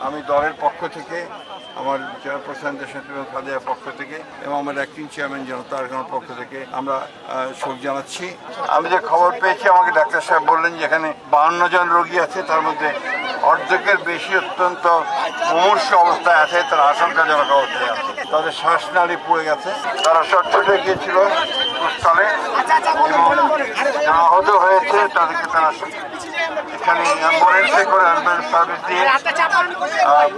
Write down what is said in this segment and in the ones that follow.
আমি দলের পক্ষ থেকে, আমার চেয়ারপারসন দেশনেত্রী খালেদার পক্ষ থেকে এবং আমার অ্যাক্টিং চেয়ারম্যান জনতা আরকানের পক্ষ থেকে আমরা শোক জানাচ্ছি। আমি যে খবর পেয়েছি, আমাকে ডাক্তার সাহেব বললেন যে এখানে 52 জন রোগী আছে, তার মধ্যে অর্ধেকের বেশি অত্যন্ত মুমূর্ষ অবস্থায় আছে, তারা আশঙ্কাজনক অবস্থায় আছে, তাদের শ্বাসনালী পুড়ে গেছে, তারা সব ছুটে গিয়েছিল স্থলে এবং যা আহত হয়েছে তাদেরকে তারা এখানে অ্যাম্বুলেন্সে করে অ্যাম্বুলেন্স সার্ভিস দিয়ে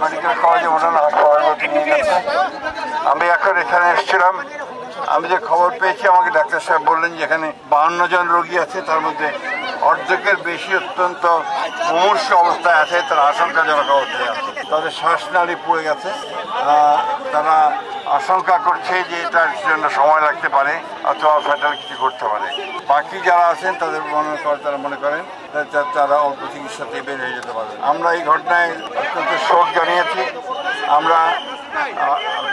মেডিকেল কলেজে ওঠানো হাসপাতালে নিয়ে গেছে। আমি এখন এখানে এসেছিলাম, আমি যে খবর পেয়েছি, আমাকে ডাক্তার সাহেব বললেন যে এখানে 52 জন রোগী আছে, তার মধ্যে অর্ধেকের বেশি অত্যন্ত মুমূর্ষ অবস্থায় আছে, তারা আশঙ্কাজনক অবস্থায় আছে, তাদের শ্বাসনালী পুড়ে গেছে। তারা আশঙ্কা করছে যে এটার জন্য সময় লাগতে পারে অথবা ফ্যাটাল কিছু করতে পারে। বাকি যারা আছেন তাদের তারা মনে করেন তারা অল্প চিকিৎসাতে বের হয়ে যেতে পারে। আমরা এই ঘটনায় অত্যন্ত শোক জানিয়েছি। আমরা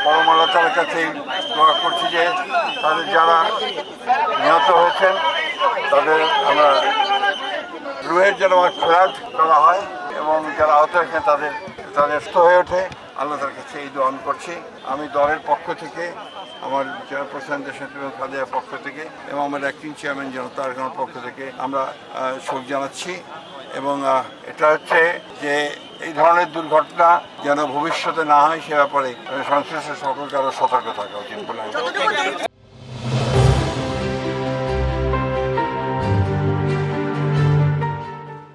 পরম আল্লাহ তাআলার কাছে দোয়া করছি যে তাদের যারা নিহত হয়েছেন তাদের আমরা রুহের যেন ফেরাত করা হয় এবং যারা আহত হয়েছেন তাদের সুস্থ হয়ে ওঠে। আল্লাহ তার কাছে এই দোয়া করছি। আমি দলের পক্ষ থেকে, আমার চেয়ারপারসন দেশনেত্রী খালেদার পক্ষ থেকে এবং আমার অ্যাক্টিং চেয়ারম্যান জনতা আরকানের পক্ষ থেকে আমরা শোক জানাচ্ছি এবং এটা হচ্ছে যে এই ধরনের দুর্ঘটনা যেন ভবিষ্যতে না হয় সে ব্যাপারে সংশ্লিষ্ট সকলকে আরও সতর্ক থাকা উচিত বলে